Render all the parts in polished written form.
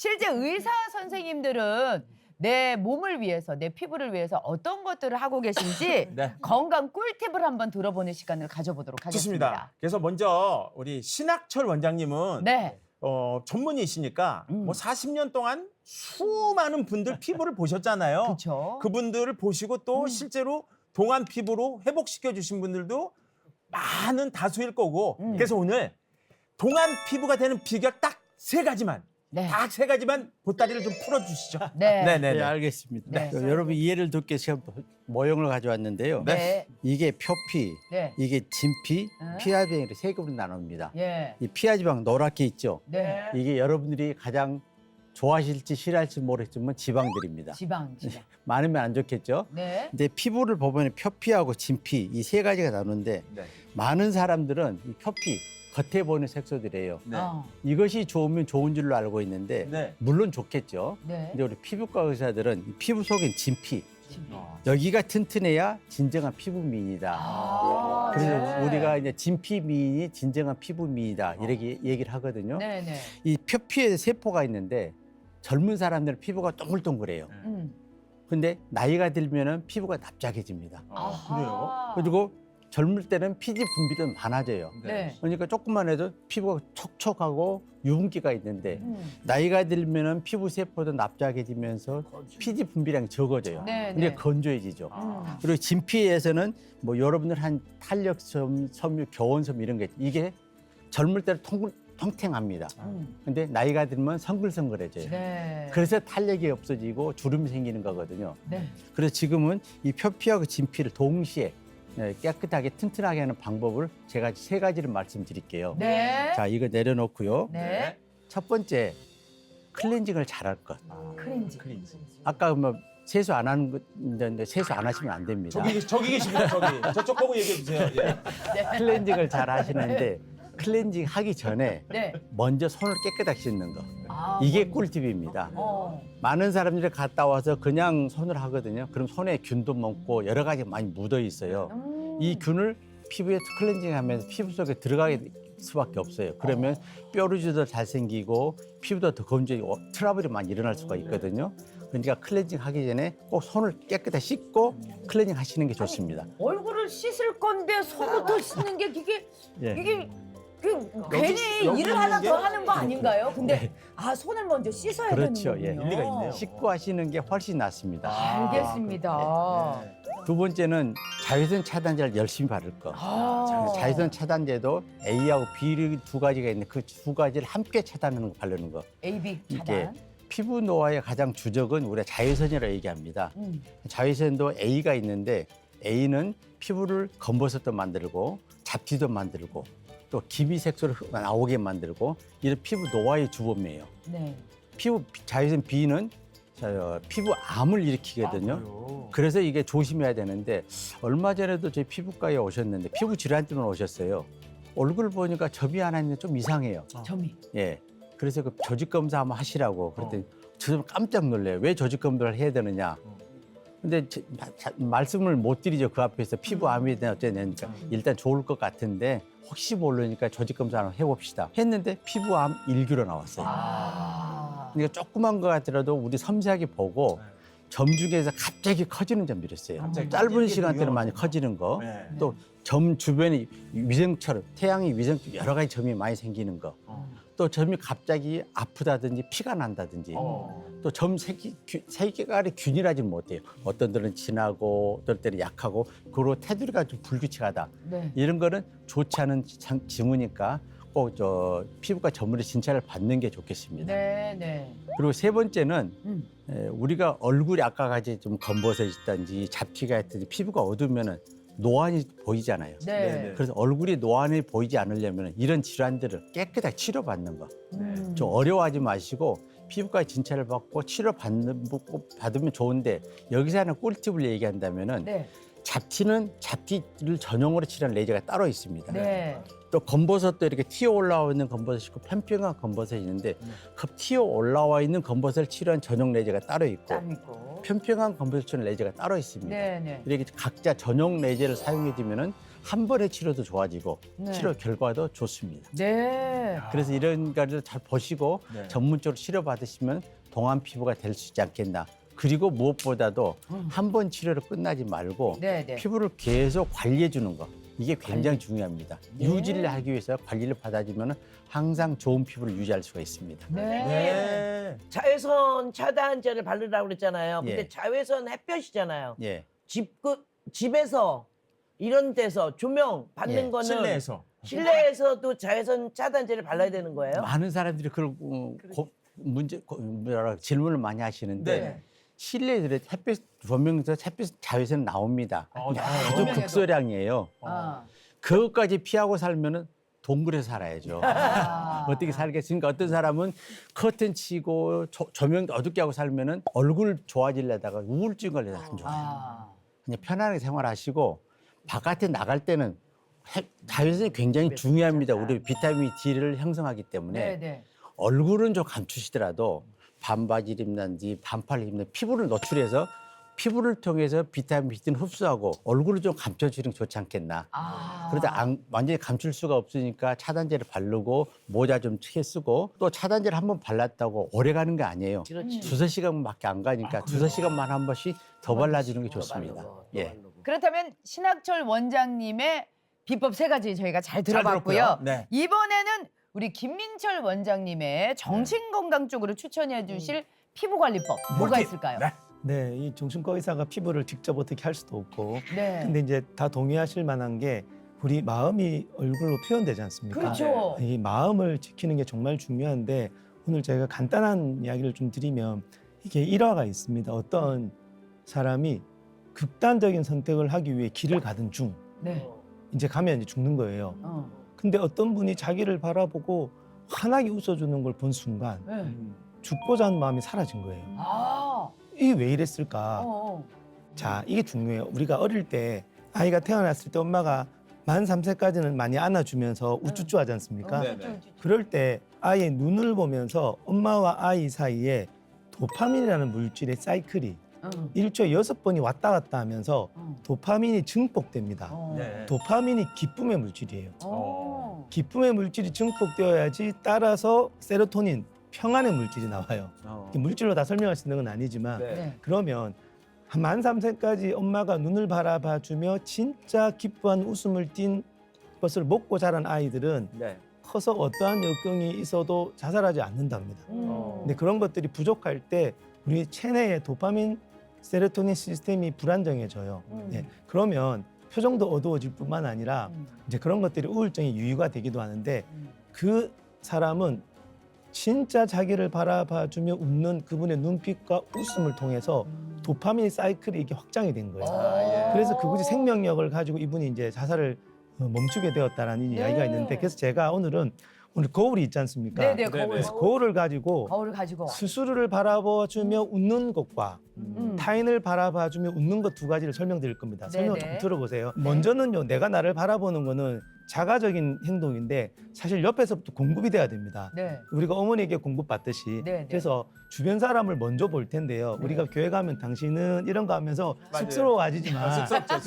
실제 의사 선생님들은 내 몸을 위해서, 내 피부를 위해서 어떤 것들을 하고 계신지 네. 건강 꿀팁을 한번 들어보는 시간을 가져보도록 하겠습니다. 좋습니다. 그래서 먼저 우리 신학철 원장님은 네. 전문의이시니까 뭐 40년 동안 수많은 분들 피부를 보셨잖아요. 그렇죠. 그분들을 보시고 또 실제로 동안 피부로 회복시켜 주신 분들도 많은 다수일 거고 그래서 오늘 동안 피부가 되는 비결 딱 세 가지만 네. 딱 세 가지만 보따리를 좀 풀어주시죠. 네. 네네네. 네, 알겠습니다. 네. 여러분 이해를 돕기 위해서 모형을 가져왔는데요. 네. 이게 표피, 네. 이게 진피, 네. 피하지방으로 세 급으로 나눕니다. 예. 이 피하지방 노랗게 있죠. 네. 이게 여러분들이 가장 좋아하실지 싫어할지 모르겠지만 지방들입니다. 지방. 많으면 안 좋겠죠. 네. 근데 피부를 보면 표피하고 진피 이 세 가지가 나누는데 네. 많은 사람들은 이 표피 겉에 보이는 색소들이에요. 네. 이것이 좋으면 좋은 줄로 알고 있는데 네. 물론 좋겠죠. 네. 근데 우리 피부과 의사들은 이 피부 속엔 진피, 진피. 여기가 튼튼해야 진정한 피부 미인이다. 아, 그래서 네. 우리가 이제 진피 미인이 진정한 피부 미인이다 이렇게 얘기를 하거든요. 네네. 이 표피에 세포가 있는데 젊은 사람들은 피부가 동글동글해요. 근데 나이가 들면은 피부가 납작해집니다. 아하. 그리고 젊을 때는 피지 분비도 많아져요. 네. 그러니까 조금만 해도 피부가 촉촉하고 유분기가 있는데 음. 나이가 들면은 피부 세포도 납작해지면서 피지 분비량이 적어져요. 네, 근데 네. 건조해지죠. 음. 그리고 진피에서는 뭐 여러분들 한 탄력섬, 섬유, 교원섬 이런 게 이게 젊을 때는 통탱합니다. 근데 나이가 들면 성글성글해져요. 네. 그래서 탄력이 없어지고 주름이 생기는 거거든요. 네. 그래서 지금은 이 표피하고 진피를 동시에 깨끗하게 튼튼하게 하는 방법을 제가 세 가지를 말씀드릴게요. 네. 자, 이거 내려놓고요. 네. 첫 번째, 클렌징을 잘할 것. 크린지. 아까 뭐 세수 안 하는 건데 세수 안 하시면 안 됩니다. 저기 계십니다. 저기 저쪽 보고 얘기해 주세요. 예. 클렌징을 잘 하시는데 클렌징 하기 전에 네. 먼저 손을 깨끗하게 씻는 거. 아, 이게 먼저. 꿀팁입니다. 어. 많은 사람들이 갔다 와서 그냥 손을 하거든요. 그럼 손에 균도 많고 여러 가지 많이 묻어 있어요. 이 균을 피부에 클렌징하면서 피부 속에 들어가게 수밖에 없어요. 그러면 뾰루지도 잘 생기고 피부도 더 건조해지고 트러블이 많이 일어날 수가 있거든요. 그러니까 클렌징 하기 전에 꼭 손을 깨끗하게 씻고 클렌징 하시는 게 좋습니다. 얼굴을 씻을 건데 손부터 씻는 게 이게 예. 이게 괜히 여기 일을 하나 있는 더 게? 하는 거 아닌가요? 근데 네. 아 손을 먼저 씻어야 그렇죠. 예. 되는군요. 일리가 있네요. 씻고 하시는 게 훨씬 낫습니다. 알겠습니다. 두 번째는 자외선 차단제를 열심히 바를 거. 아. 자외선 차단제도 A하고 B 두 가지가 있는데 그 두 가지를 함께 차단하는 거 바르는 거. A, B 이게 차단. 피부 노화의 가장 주적은 우리가 자외선이라고 얘기합니다. 자외선도 A가 있는데 A는 피부를 검버섯도 만들고 잡티도 만들고 또 기미색소를 나오게 만들고 이런 피부 노화의 주범이에요. 네. 자외선 B는 피부 암을 일으키거든요. 그래서 이게 조심해야 되는데 얼마 전에도 저희 피부과에 오셨는데 피부 질환 때문에 오셨어요. 얼굴 보니까 점이 하나 있는데 좀 이상해요. 점이. 예. 그래서 그 조직 검사 한번 하시라고 그랬더니 저도 깜짝 놀래요. 왜 조직 검사를 해야 되느냐? 근데 말씀을 못 드리죠. 그 앞에서 피부암이 되나 어쩌냐니까 일단 좋을 것 같은데 혹시 모르니까 조직 검사 한번 해봅시다. 했는데 피부암 1기로 나왔어요. 아. 그러니까 조그만 거 같더라도 우리 섬세하게 보고 점 중에서 갑자기 커지는 점들이 있어요. 갑자기 짧은 커지는 시간 게 때는 많이 위험하구나. 커지는 거. 네. 또 점 주변에 위생처럼 태양이 위생 여러 가지 점이 많이 생기는 거. 또 점이 갑자기 아프다든지 피가 난다든지 또 점 색깔이 균일하지 못해요. 어떤 데는 진하고 어떤 때는 약하고 그리고 테두리가 좀 불규칙하다. 네. 이런 거는 좋지 않은 징후니까 꼭 피부과 전문의 진찰을 받는 게 좋겠습니다. 네, 네. 그리고 세 번째는 우리가 얼굴이 아까 같이 좀 검버섯이 있든지 잡티가 있든지 피부가 어두우면은 노안이 보이잖아요. 네. 그래서 얼굴이 노안이 보이지 않으려면 이런 질환들을 깨끗하게 치료받는 거. 좀 어려워하지 마시고 피부과 진찰을 받고 받으면 좋은데 여기서 하나 꿀팁을 얘기한다면은 네. 잡티를 전용으로 치료하는 레이저가 따로 있습니다. 네. 또 검버섯도 이렇게 튀어 올라와 있는 검버섯이 있고 평평한 검버섯이 있는데 그 튀어 올라와 있는 검버섯을 치료한 전용 레이저가 따로 있고 땀 있고. 평평한 컴포지션 레이저가 따로 있습니다. 네네. 이렇게 각자 전용 레이저를 사용해 주면은 한 번의 치료도 좋아지고 네. 치료 결과도 좋습니다. 네. 그래서 이런 거를 잘 보시고 네. 전문적으로 치료 받으시면 동안 피부가 될 수 있지 않겠나. 그리고 무엇보다도 한 번 치료로 끝나지 말고 네네. 피부를 계속 관리해 주는 거. 이게 굉장히 중요합니다. 네. 유지를 하기 위해서 관리를 받아주면 항상 좋은 피부를 유지할 수가 있습니다. 네. 네. 자외선 차단제를 바르라고 그랬잖아요. 근데 예. 자외선 햇볕이잖아요. 예. 집에서 이런 데서 조명 받는 예, 거는 실내에서. 실내에서도 자외선 차단제를 발라야 되는 거예요? 많은 사람들이 그걸 질문을 많이 하시는데 네. 실내에 햇빛 조명에서 햇빛 자외선 나옵니다. 나와요? 아주 조명에도. 극소량이에요. 아. 그것까지 피하고 살면은 동굴에서 살아야죠. 아. 어떻게 살겠습니까? 어떤 사람은 커튼 치고 조명 어둡게 하고 살면은 얼굴 좋아지려다가 우울증 걸려서 안 좋아요. 아. 그냥 편안하게 생활하시고 바깥에 나갈 때는 자외선이 굉장히 중요합니다. 우리 비타민 D를 형성하기 때문에 네네. 얼굴은 좀 감추시더라도 반바지를 입는지 반팔을 입는 피부를 노출해서 피부를 통해서 비타민 D는 흡수하고 얼굴을 좀 감춰주는 게 좋지 않겠나. 아. 그러다 완전히 감출 수가 없으니까 차단제를 바르고 모자 좀 크게 쓰고 또 차단제를 한번 발랐다고 오래 가는 게 아니에요. 그렇지. 두세 시간밖에 안 가니까 두세 시간만 한 번씩 더 발라주는 게 좋습니다. 바르고, 또 예. 바르고. 그렇다면 신학철 원장님의 비법 3가지 저희가 잘 들어봤고요. 들었고요. 네. 이번에는 우리 김민철 원장님의 정신건강 쪽으로 추천해 주실 피부관리법 뭐가 꿀팁. 있을까요? 네. 네, 이 정신과 의사가 피부를 직접 어떻게 할 수도 없고, 네. 근데 이제 다 동의하실 만한 게 우리 마음이 얼굴로 표현되지 않습니까? 그렇죠. 이 마음을 지키는 게 정말 중요한데 오늘 제가 간단한 이야기를 좀 드리면 이게 일화가 있습니다. 어떤 사람이 극단적인 선택을 하기 위해 길을 가던 중 네. 이제 가면 이제 죽는 거예요. 어. 근데 어떤 분이 자기를 바라보고 환하게 웃어주는 걸 본 순간 네. 죽고자 하는 마음이 사라진 거예요. 아. 이게 왜 이랬을까? 어. 자, 이게 중요해요. 우리가 어릴 때 아이가 태어났을 때 엄마가 만 3세까지는 많이 안아주면서 우쭈쭈 하지 않습니까? 네. 그럴 때 아이의 눈을 보면서 엄마와 아이 사이에 도파민이라는 물질의 사이클이 일주일에 6번이 왔다 갔다 하면서 도파민이 증폭됩니다. 네. 도파민이 기쁨의 물질이에요. 어. 기쁨의 물질이 증폭되어야지 따라서 세로토닌, 평안의 물질이 나와요. 이게 물질로 다 설명할 수 있는 건 아니지만 네. 네. 그러면 한 만 3세까지 엄마가 눈을 바라봐주며 진짜 기뻐한 웃음을 띤 것을 먹고 자란 아이들은 네. 커서 어떠한 역경이 있어도 자살하지 않는답니다. 음. 근데 그런 것들이 부족할 때 우리 체내의 도파민, 세로토닌 시스템이 불안정해져요. 네. 그러면 표정도 어두워질 뿐만 아니라 이제 그런 것들이 우울증의 유의가 되기도 하는데 그 사람은 진짜 자기를 바라봐주며 웃는 그분의 눈빛과 웃음을 통해서 도파민 사이클이 이게 확장이 된 거예요. 아, 예. 그래서 그것이 생명력을 가지고 이분이 이제 자살을 멈추게 되었다라는 네. 이야기가 있는데 그래서 제가 오늘 거울이 있지 않습니까? 네네. 네, 거울. 그래서 거울을 가지고 거울을 가지고. 스스로를 바라봐주며 웃는 것과 타인을 바라봐주며 웃는 것 2가지를 설명드릴 겁니다. 설명을 네네. 좀 들어보세요. 먼저는요, 내가 나를 바라보는 거는 자가적인 행동인데 사실 옆에서부터 공급이 돼야 됩니다. 네. 우리가 어머니에게 공급받듯이 네네. 그래서 주변 사람을 먼저 볼 텐데요. 네. 우리가 교회 가면 당신은 이런 거 하면서 맞아요. 쑥스러워하지만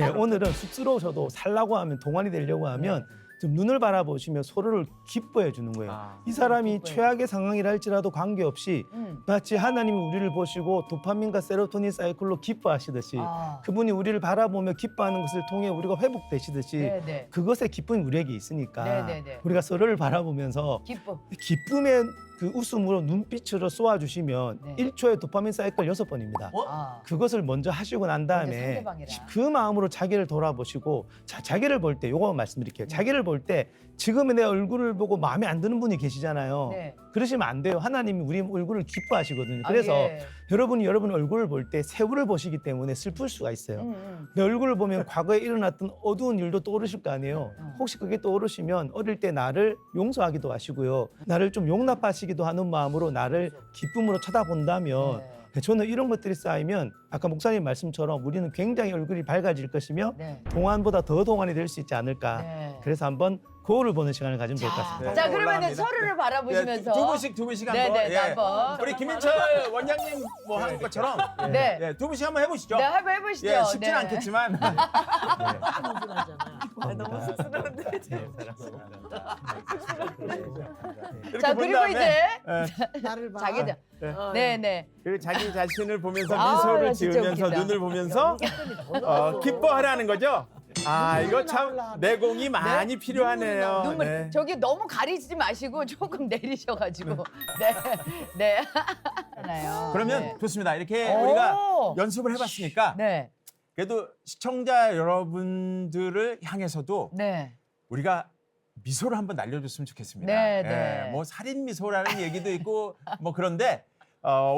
예, 오늘은 쑥스러우셔도 살라고 하면 동안이 되려고 하면 좀 눈을 바라보시며 서로를 기뻐해 주는 거예요. 아. 이 사람이 기뻐해. 최악의 상황이라 할지라도 관계없이 음. 마치 하나님이 우리를 보시고 도파민과 세로토닌 사이클로 기뻐하시듯이 아. 그분이 우리를 바라보며 기뻐하는 것을 통해 우리가 회복되시듯이 네네. 그것의 기쁨이 우리에게 있으니까 네네네. 우리가 서로를 바라보면서 기쁨. 기쁨의 그 웃음으로 눈빛으로 쏘아주시면 네. 1초에 도파민 사이클 6번입니다. 아. 그것을 먼저 하시고 난 다음에 상대방이랑. 그 마음으로 자기를 돌아보시고 자기를 볼 때 요거만 말씀드릴게요. 자기를 볼 때 지금의 내 얼굴을 보고 마음에 안 드는 분이 계시잖아요. 네. 그러시면 안 돼요. 하나님이 우리 얼굴을 기뻐하시거든요. 아, 그래서 예. 여러분이 여러분 얼굴을 볼 때 새우를 보시기 때문에 슬플 수가 있어요. 내 얼굴을 보면 과거에 일어났던 어두운 일도 떠오르실 거 아니에요. 혹시 그게 떠오르시면 어릴 때 나를 용서하기도 하시고요. 나를 좀 용납하시기도 하는 마음으로 나를 기쁨으로 쳐다본다면 네. 저는 이런 것들이 쌓이면 아까 목사님 말씀처럼 우리는 굉장히 얼굴이 밝아질 것이며 네. 동안보다 더 동안이 될 수 있지 않을까. 네. 그래서 한번 거울을 보는 시간을 가지면 좋을 것 같습니다. 네. 자, 그러면 올라갑니다. 서로를 바라보시면서 두 분씩 네네, 한번. 한번. 우리 김민철 원장님 뭐 하는 것처럼 네. 네, 두 분씩 한번 해보시죠. 네, 한번 해보시죠. 예, 쉽진 네. 않겠지만. 너무 쑥스러운데. 이렇게 자, 본 그리고 다음에, 이제 예, 나를 봐. 자기들. 네. 네, 네. 그리고 자기 자신을 보면서 아, 미소를 나 진짜 지으면서 웃긴다. 눈을 보면서 기뻐하라는 거죠. 아, 이거 참 내공이 많이 필요하네요. 눈물 네. 저기 너무 가리지 마시고 조금 내리셔가지고 네, 네. 하나요. 그러면 네. 좋습니다. 이렇게 오. 우리가 연습을 해봤으니까 네, 그래도 시청자 여러분들을 향해서도 네. 우리가 미소를 한번 날려줬으면 좋겠습니다. 네, 예, 네. 뭐 살인 미소라는 얘기도 있고 뭐 그런데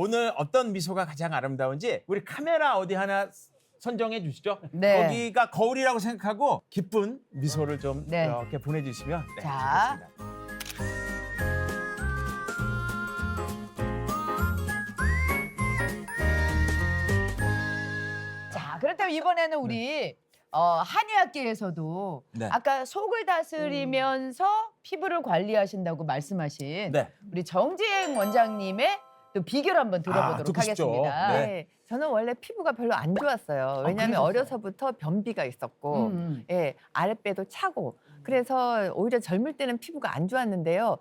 오늘 어떤 미소가 가장 아름다운지 우리 카메라 어디 하나 선정해 주시죠. 네. 거기가 거울이라고 생각하고 기쁜 미소를 좀 네. 이렇게 보내주시면 네, 자. 좋겠습니다. 자, 그렇다면 이번에는 우리 한의학계에서도 네. 아까 속을 다스리면서 피부를 관리하신다고 말씀하신 네. 우리 정지행 원장님의 또 비결 한번 들어보도록 듣고 싶죠. 하겠습니다. 네. 네, 저는 원래 피부가 별로 안 좋았어요. 왜냐하면 그러셨어요? 어려서부터 변비가 있었고, 예, 아랫배도 차고, 그래서 오히려 젊을 때는 피부가 안 좋았는데요.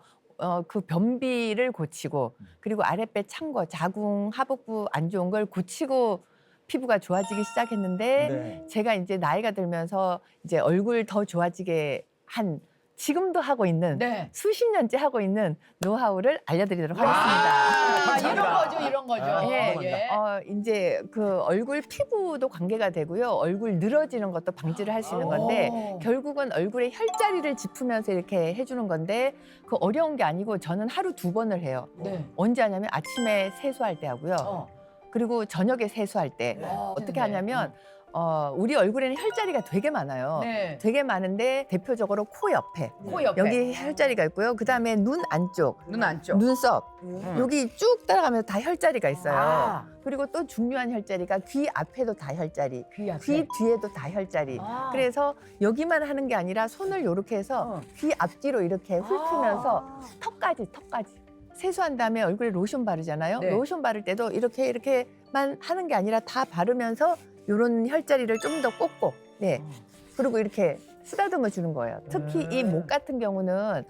그 변비를 고치고, 그리고 아랫배 찬 거, 자궁, 하복부 안 좋은 걸 고치고 피부가 좋아지기 시작했는데, 네. 제가 이제 나이가 들면서 이제 얼굴 더 좋아지게 한 지금도 하고 있는 네. 수십 년째 하고 있는 노하우를 알려드리도록 아, 하겠습니다. 이런 거죠, 이런 거죠. 아, 예, 예. 이제 그 얼굴 피부도 관계가 되고요. 얼굴 늘어지는 것도 방지를 할 수 있는 건데 오. 결국은 얼굴에 혈자리를 짚으면서 이렇게 해주는 건데 그 어려운 게 아니고 저는 하루 2번을 해요. 네. 언제 하냐면 아침에 세수할 때 하고요. 그리고 저녁에 세수할 때 어떻게 하냐면 우리 얼굴에는 혈자리가 되게 많아요. 네. 되게 많은데 대표적으로 코 옆에 코 옆에. 여기 혈자리가 있고요. 그다음에 눈 안쪽, 눈 안쪽. 눈썹 여기 쭉 따라가면서 다 혈자리가 있어요. 아. 그리고 또 중요한 혈자리가 귀 앞에도 다 혈자리, 귀 앞에. 귀 뒤에도 다 혈자리. 아. 그래서 여기만 하는 게 아니라 손을 이렇게 해서 귀 앞뒤로 이렇게 훑으면서 턱까지. 세수한 다음에 얼굴에 로션 바르잖아요. 네. 로션 바를 때도 이렇게만 하는 게 아니라 다 바르면서 이런 혈자리를 좀 더 꽂고, 네. 그리고 이렇게 쓰다듬어 주는 거예요. 특히 이 목 같은 경우는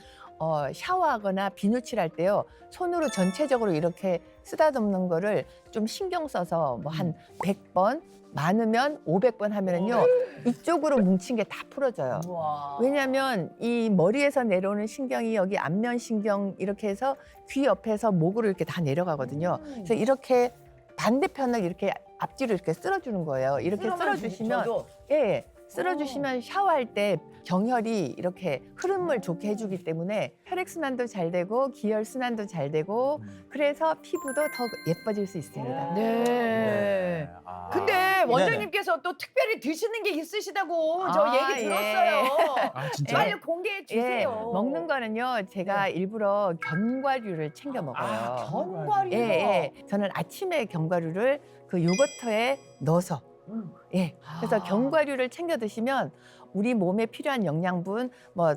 샤워하거나 비누칠할 때요. 손으로 전체적으로 이렇게 쓰다듬는 거를 좀 신경 써서 뭐 한 100번, 많으면 500번 하면은요. 이쪽으로 뭉친 게 다 풀어져요. 우와. 왜냐하면 이 머리에서 내려오는 신경이 여기 안면 신경 이렇게 해서 귀 옆에서 목으로 이렇게 다 내려가거든요. 그래서 이렇게 반대편을 이렇게 앞뒤로 이렇게 쓸어주는 거예요. 이렇게 쓸어주시면 예, 쓸어주시면 샤워할 때 경혈이 이렇게 흐름을 좋게 해주기 때문에 혈액순환도 잘 되고 기혈순환도 잘 되고 그래서 피부도 더 예뻐질 수 있습니다. 네. 아. 근데 원장님께서 또 특별히 드시는 게 있으시다고 저 아, 얘기 예. 들었어요. 아, 진짜? 빨리 공개해 주세요. 예, 먹는 거는요. 제가 일부러 견과류를 챙겨 먹어요. 견과류. 예, 예. 저는 아침에 견과류를 그 요거트에 넣어서 예. 그래서 아. 견과류를 챙겨 드시면 우리 몸에 필요한 영양분 뭐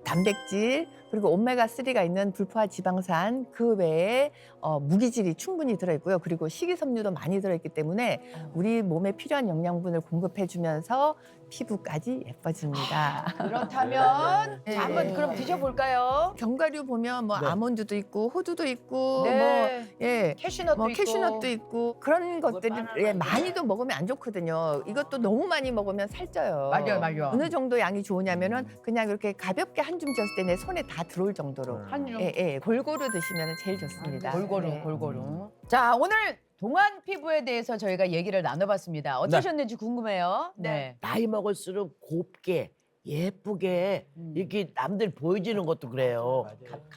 단백질 그리고 오메가3가 있는 불포화 지방산 그 외에 무기질이 충분히 들어있고요. 그리고 식이섬유도 많이 들어있기 때문에 우리 몸에 필요한 영양분을 공급해주면서 피부까지 예뻐집니다. 그렇다면 네. 자, 한번 그럼 드셔볼까요? 견과류 보면 뭐 네. 아몬드도 있고 호두도 있고 네. 뭐 예. 캐슈넛도 뭐 있고. 캐슈넛도 있고 그런 것들이 예, 많이도 먹으면 안 좋거든요. 이것도 너무 많이 먹으면 살쪄요. 맞아요. 어느 정도 양이 좋으냐면은 그냥 이렇게 가볍게 한 줌 줬을 때 내 손에 다 들어올 정도로 한 줌. 예, 예, 골고루 드시면 제일 좋습니다. 골고루, 네. 골고루. 자, 오늘 동안 피부에 대해서 저희가 얘기를 나눠봤습니다. 어떠셨는지 궁금해요. 네. 나이 먹을수록 곱게 예쁘게 이렇게 남들 보여지는 것도 그래요.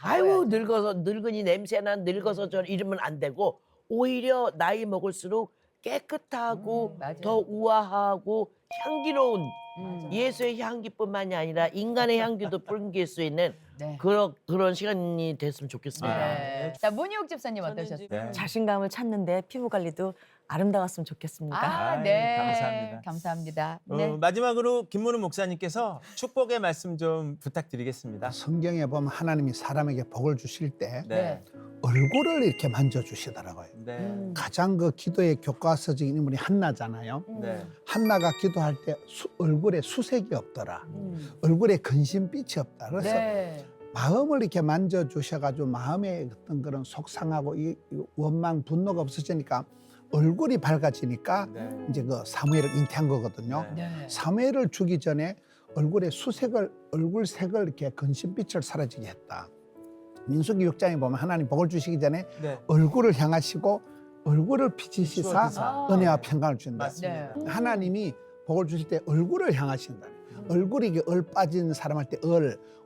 아유 늙어서 늙은이 냄새나 늙어서 저 이러면 안 되고 오히려 나이 먹을수록 깨끗하고 맞아요. 더 우아하고 향기로운 음. 예수의 향기뿐만이 아니라 인간의 향기도 풍길 수 있는 네. 그런 시간이 됐으면 좋겠습니다. 네. 자, 문희옥 집사님 어떠셨어요? 네. 자신감을 찾는데 피부 관리도 아름다웠으면 좋겠습니다. 아, 네. 감사합니다. 감사합니다. 네. 마지막으로 김문우 목사님께서 축복의 말씀 좀 부탁드리겠습니다. 성경에 보면 하나님이 사람에게 복을 주실 때 네. 얼굴을 이렇게 만져주시더라고요. 네. 가장 그 기도의 교과서적인 인물이 한나잖아요. 네. 한나가 기도할 때 얼굴에 수색이 없더라. 얼굴에 근심빛이 없다. 그래서 네. 마음을 이렇게 만져주셔가지고 마음에 어떤 그런 속상하고 이 원망, 분노가 없어지니까 얼굴이 밝아지니까 네. 이제 그 사무엘을 잉태한 거거든요. 네. 네. 사무엘을 주기 전에 얼굴에 얼굴색을 이렇게 근심빛을 사라지게 했다. 민수기 6장에 보면 하나님 복을 주시기 전에 네. 얼굴을 향하시고 얼굴을 비치시사 비추어주사. 은혜와 네. 평강을 준다. 맞습니다. 네. 하나님이 복을 주실 때 얼굴을 향하신다. 얼굴이 이게 얼 빠진 사람 할 때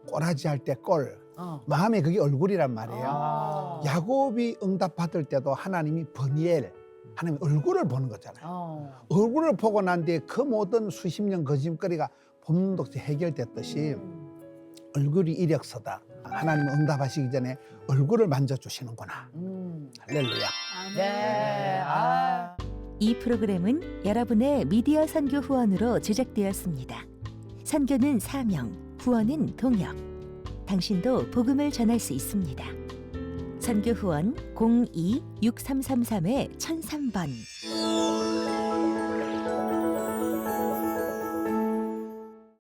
꼬라지 할 때 꼴. 마음에 그게 얼굴이란 말이에요. 아. 야곱이 응답 받을 때도 하나님이 버니엘, 하나님 얼굴을 보는 거잖아요. 얼굴을 보고 난 뒤에 그 모든 수십 년 거짓거리가 본문독서 해결됐듯이 얼굴이 이력서다. 하나님 응답하시기 전에 얼굴을 만져주시는구나. 할렐루야. 네. 아. 이 프로그램은 여러분의 미디어 선교 후원으로 제작되었습니다. 선교는 사명, 후원은 동역. 당신도 복음을 전할 수 있습니다. 선교 후원 02-6333-1003번